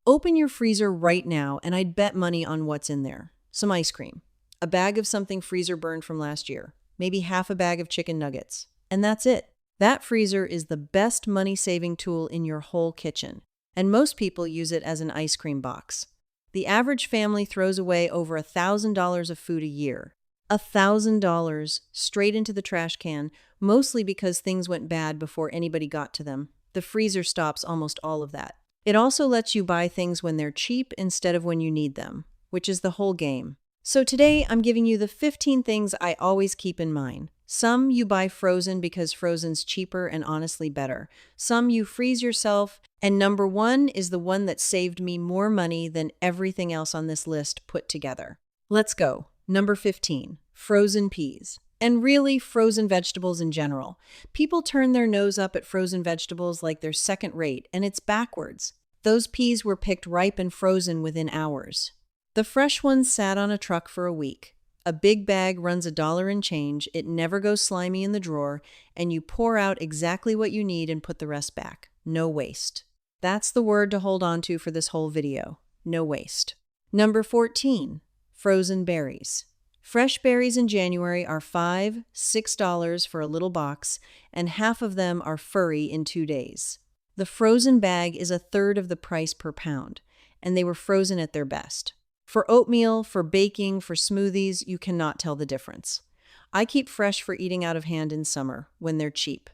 Open your freezer right now, and I'd bet money on what's in there. Some ice cream, a bag of something freezer burned from last year, maybe half a bag of chicken nuggets. And that's it. That freezer is the best money-saving tool in your whole kitchen, and most people use it as an ice cream box. The average family throws away over $1,000 of food a year. $1,000 straight into the trash can, mostly because things went bad before anybody got to them. The freezer stops almost all of that. It also lets you buy things when they're cheap instead of when you need them, which is the whole game. So today, I'm giving you the 15 things I always keep in mind. Some you buy frozen because frozen's cheaper and honestly better. Some you freeze yourself, and number one is the one that saved me more money than everything else on this list put together. Let's go. Number 15, frozen peas. And really, frozen vegetables in general. People turn their nose up at frozen vegetables like they're second rate, and it's backwards. Those peas were picked ripe and frozen within hours. The fresh ones sat on a truck for a week. A big bag runs $1 and change, it never goes slimy in the drawer, and you pour out exactly what you need and put the rest back. No waste. That's the word to hold on to for this whole video. No waste. Number 14, frozen berries. Fresh berries in January are $5, $6 for a little box, and half of them are furry in 2 days. The frozen bag is a third of the price per pound, and they were frozen at their best. For oatmeal, for baking, for smoothies, you cannot tell the difference. I keep fresh for eating out of hand in summer, when they're cheap.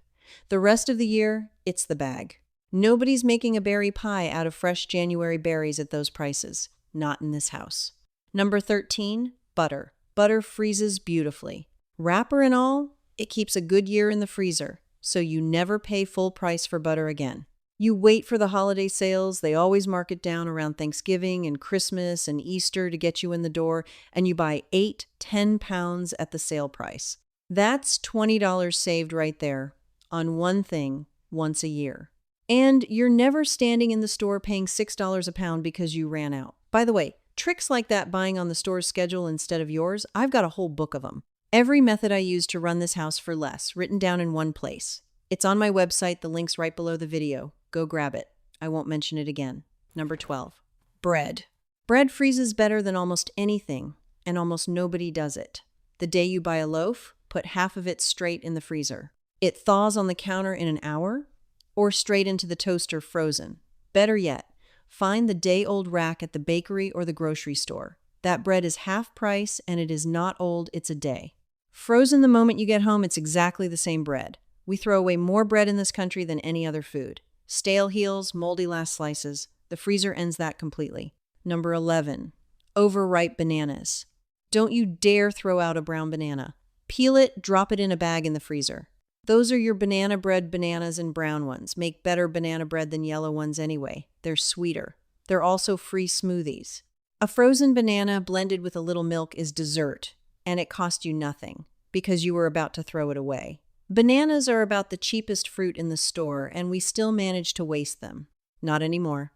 The rest of the year, it's the bag. Nobody's making a berry pie out of fresh January berries at those prices. Not in this house. Number 13, butter. Butter freezes beautifully. Wrapper and all, it keeps a good year in the freezer, so you never pay full price for butter again. You wait for the holiday sales, they always mark it down around Thanksgiving and Christmas and Easter to get you in the door, and you buy 8, 10 pounds at the sale price. That's $20 saved right there on one thing once a year. And you're never standing in the store paying $6 a pound because you ran out. By the way, tricks like that buying on the store's schedule instead of yours, I've got a whole book of them. Every method I use to run this house for less, written down in one place. It's on my website, the link's right below the video. Go grab it. I won't mention it again. Number 12, bread. Bread freezes better than almost anything, and almost nobody does it. The day you buy a loaf, put half of it straight in the freezer. It thaws on the counter in an hour, or straight into the toaster frozen. Better yet, find the day-old rack at the bakery or the grocery store. That bread is half price, and it is not old, it's a day. Frozen the moment you get home, it's exactly the same bread. We throw away more bread in this country than any other food. Stale heels, moldy last slices. The freezer ends that completely. Number 11, overripe bananas. Don't you dare throw out a brown banana. Peel it, drop it in a bag in the freezer. Those are your banana bread bananas and brown ones. Make better banana bread than yellow ones anyway. They're sweeter. They're also free smoothies. A frozen banana blended with a little milk is dessert, and it cost you nothing because you were about to throw it away. Bananas are about the cheapest fruit in the store, and we still manage to waste them. Not anymore.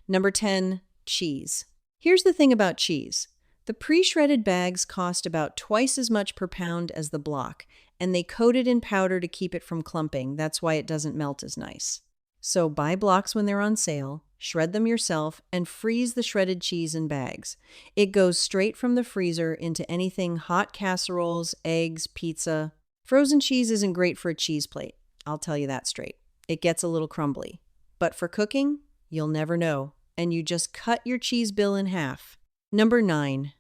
Number 10, cheese. Here's the thing about cheese. The pre-shredded bags cost about twice as much per pound as the block, and they coat it in powder to keep it from clumping. That's why it doesn't melt as nice. So buy blocks when they're on sale, shred them yourself, and freeze the shredded cheese in bags. It goes straight from the freezer into anything hot casseroles, eggs, pizza. Frozen cheese isn't great for a cheese plate, I'll tell you that straight. It gets a little crumbly. But for cooking, you'll never know, and you just cut your cheese bill in half. Number 9,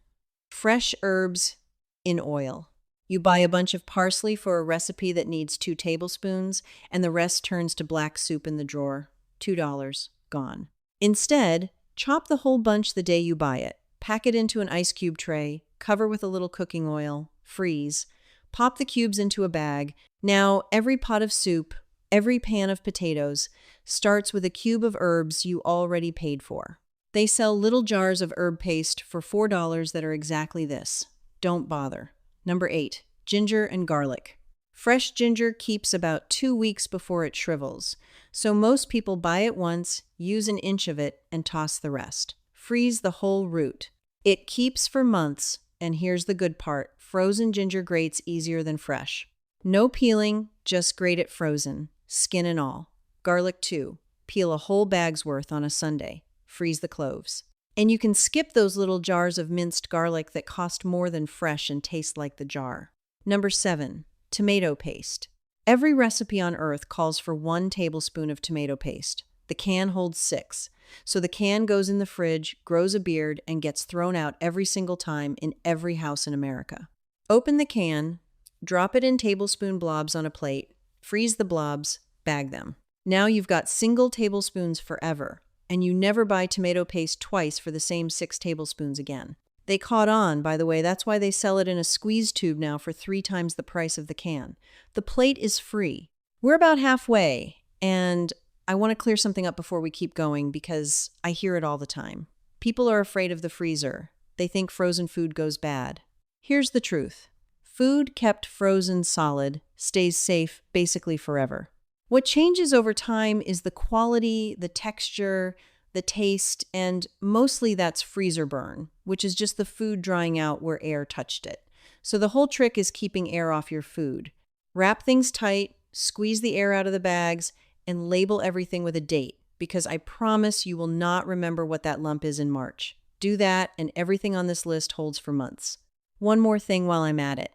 fresh herbs in oil. You buy a bunch of parsley for a recipe that needs 2 tablespoons, and the rest turns to black soup in the drawer. $2, gone. Instead, chop the whole bunch the day you buy it. Pack it into an ice cube tray, cover with a little cooking oil, freeze. Pop the cubes into a bag. Now, every pot of soup, every pan of potatoes starts with a cube of herbs you already paid for. They sell little jars of herb paste for $4 that are exactly this. Don't bother. Number 8, ginger and garlic. Fresh ginger keeps about 2 weeks before it shrivels, so most people buy it once, use an inch of it, and toss the rest. Freeze the whole root. It keeps for months, and here's the good part. Frozen ginger grates easier than fresh. No peeling, just grate it frozen, skin and all. Garlic too. Peel a whole bag's worth on a Sunday. freeze the cloves. And you can skip those little jars of minced garlic that cost more than fresh and taste like the jar. Number 7, tomato paste. Every recipe on earth calls for 1 tablespoon of tomato paste. The can holds 6. So the can goes in the fridge, grows a beard, and gets thrown out every single time in every house in America. Open the can, drop it in tablespoon blobs on a plate, freeze the blobs, bag them. Now you've got single tablespoons forever, and you never buy tomato paste twice for the same 6 tablespoons again. They caught on, by the way. That's why they sell it in a squeeze tube now for 3 times the price of the can. The plate is free. We're about halfway, and I want to clear something up before we keep going because I hear it all the time. People are afraid of the freezer. They think frozen food goes bad. Here's the truth. Food kept frozen solid stays safe basically forever. What changes over time is the quality, the texture, the taste, and mostly that's freezer burn, which is just the food drying out where air touched it. So the whole trick is keeping air off your food. Wrap things tight, squeeze the air out of the bags, and label everything with a date, because I promise you will not remember what that lump is in March. Do that, and everything on this list holds for months. One more thing while I'm at it.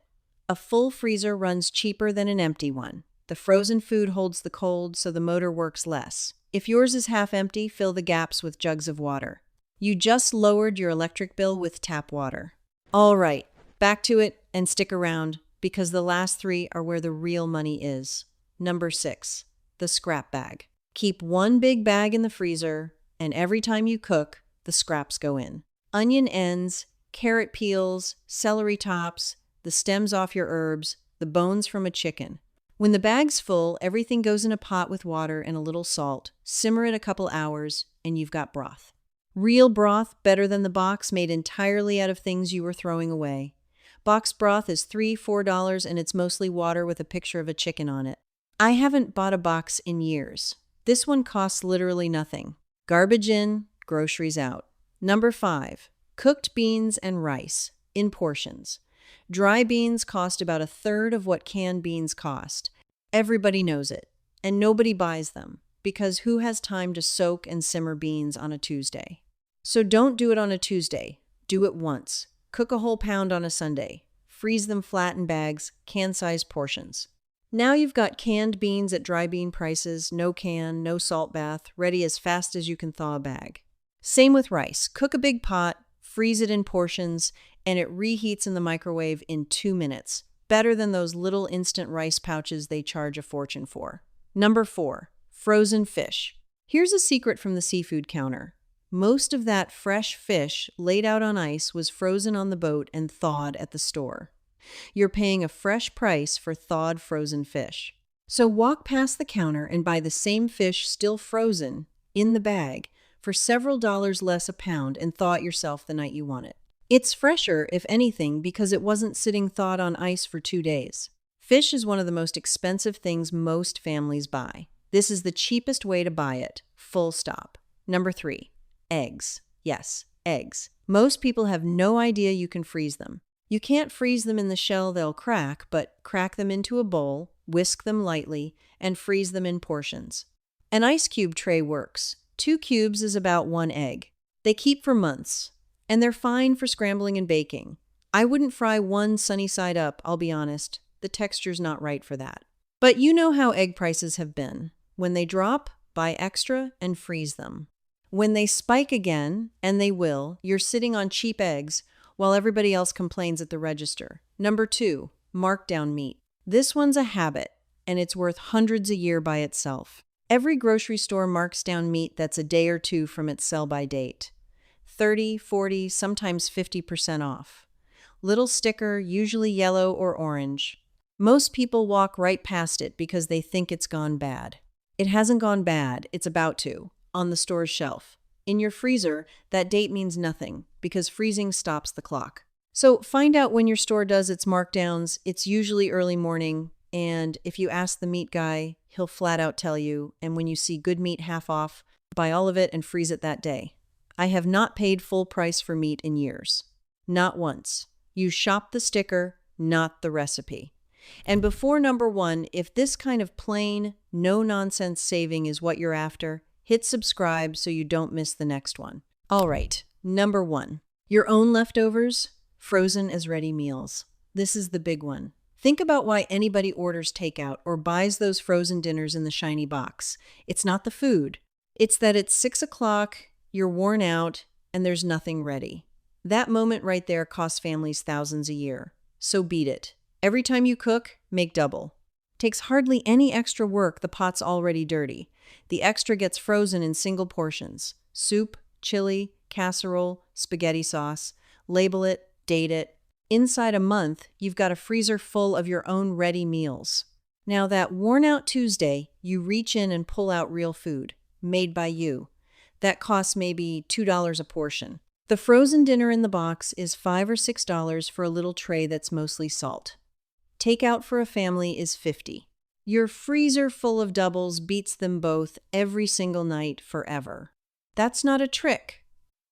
A full freezer runs cheaper than an empty one. The frozen food holds the cold, so the motor works less. If yours is half empty, fill the gaps with jugs of water. You just lowered your electric bill with tap water. All right, back to it and stick around, because the last 3 are where the real money is. Number 6, the scrap bag. Keep 1 big bag in the freezer, and every time you cook, the scraps go in. Onion ends, carrot peels, celery tops, the stems off your herbs, the bones from a chicken. When the bag's full, everything goes in a pot with water and a little salt. Simmer it a couple hours, and you've got broth. Real broth, better than the box made entirely out of things you were throwing away. Boxed broth is $3-4, and it's mostly water with a picture of a chicken on it. I haven't bought a box in years. This one costs literally nothing. Garbage in, groceries out. Number 5, cooked beans and rice in portions. Dry beans cost about 1/3 of what canned beans cost. Everybody knows it, and nobody buys them, because who has time to soak and simmer beans on a Tuesday? So don't do it on a Tuesday. Do it once. Cook a whole pound on a Sunday. Freeze them flat in bags, can-sized portions. Now you've got canned beans at dry bean prices, no can, no salt bath, ready as fast as you can thaw a bag. Same with rice. Cook a big pot, freeze it in portions, and it reheats in the microwave in 2 minutes. Better than those little instant rice pouches they charge a fortune for. Number 4, frozen fish. Here's a secret from the seafood counter. Most of that fresh fish laid out on ice was frozen on the boat and thawed at the store. You're paying a fresh price for thawed frozen fish. So walk past the counter and buy the same fish still frozen in the bag for several dollars less a pound and thaw it yourself the night you want it. It's fresher, if anything, because it wasn't sitting thawed on ice for 2 days. Fish is one of the most expensive things most families buy. This is the cheapest way to buy it, full stop. Number 3, eggs. Yes, eggs. Most people have no idea you can freeze them. You can't freeze them in the shell, they'll crack, but crack them into a bowl, whisk them lightly, and freeze them in portions. An ice cube tray works. 2 cubes is about 1 egg. They keep for months. And they're fine for scrambling and baking. I wouldn't fry one sunny side up, I'll be honest. The texture's not right for that. But you know how egg prices have been. When they drop, buy extra and freeze them. When they spike again, and they will, you're sitting on cheap eggs while everybody else complains at the register. Number 2, markdown meat. This one's a habit, and it's worth hundreds a year by itself. Every grocery store marks down meat that's a day or 2 from its sell-by date. 30, 40, sometimes 50% off. Little sticker, usually yellow or orange. Most people walk right past it because they think it's gone bad. It hasn't gone bad, it's about to, on the store's shelf. In your freezer, that date means nothing because freezing stops the clock. So find out when your store does its markdowns. It's usually early morning, and if you ask the meat guy, he'll flat out tell you, and when you see good meat half off, buy all of it and freeze it that day. I have not paid full price for meat in years. Not once. You shop the sticker, not the recipe. And before number 1, if this kind of plain, no-nonsense saving is what you're after, Hit subscribe so you don't miss the next one. All right, number 1. Your own leftovers, frozen as ready meals. This is the big one. Think about why anybody orders takeout or buys those frozen dinners in the shiny box. It's not the food. It's that it's 6 o'clock, you're worn out, and there's nothing ready. That moment right there costs families thousands a year. So beat it. Every time you cook, make double. Takes hardly any extra work, the pot's already dirty. The extra gets frozen in single portions. Soup, chili, casserole, spaghetti sauce. Label it, date it. Inside a month, you've got a freezer full of your own ready meals. Now that worn-out Tuesday, you reach in and pull out real food, made by you. That costs maybe $2 a portion. The frozen dinner in the box is $5 or $6 for a little tray that's mostly salt. Takeout for a family is $50. Your freezer full of doubles beats them both every single night forever. That's not a trick.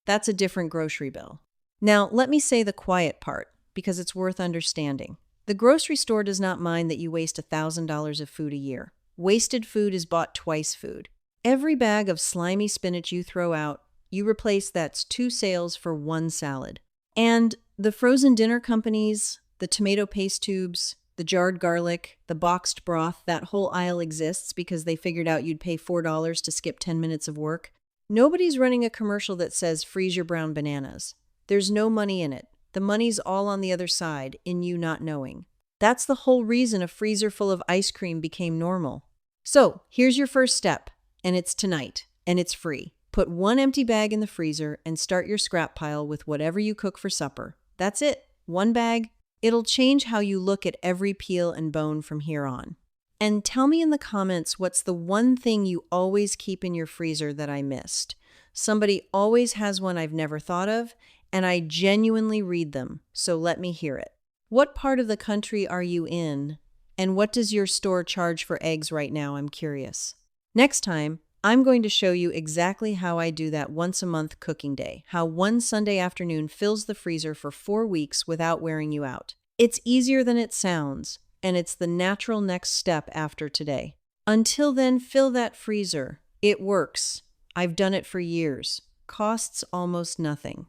That's a different grocery bill. Now, let me say the quiet part, because it's worth understanding. The grocery store does not mind that you waste $1,000 of food a year. Wasted food is bought twice food. Every bag of slimy spinach you throw out, you replace that's 2 sales for 1 salad. And the frozen dinner companies, the tomato paste tubes, the jarred garlic, the boxed broth, that whole aisle exists because they figured out you'd pay $4 to skip 10 minutes of work. Nobody's running a commercial that says freeze your brown bananas. There's no money in it. The money's all on the other side, in you not knowing. That's the whole reason a freezer full of ice cream became normal. So, here's your first step, and it's tonight, and it's free. Put 1 empty bag in the freezer and start your scrap pile with whatever you cook for supper. That's it. 1 bag. It'll change how you look at every peel and bone from here on. And tell me in the comments what's the one thing you always keep in your freezer that I missed. Somebody always has one I've never thought of, and I genuinely read them, so let me hear it. What part of the country are you in? And what does your store charge for eggs right now? I'm curious. Next time, I'm going to show you exactly how I do that once-a-month cooking day, how 1 Sunday afternoon fills the freezer for 4 weeks without wearing you out. It's easier than it sounds, and it's the natural next step after today. Until then, fill that freezer. It works. I've done it for years. Costs almost nothing.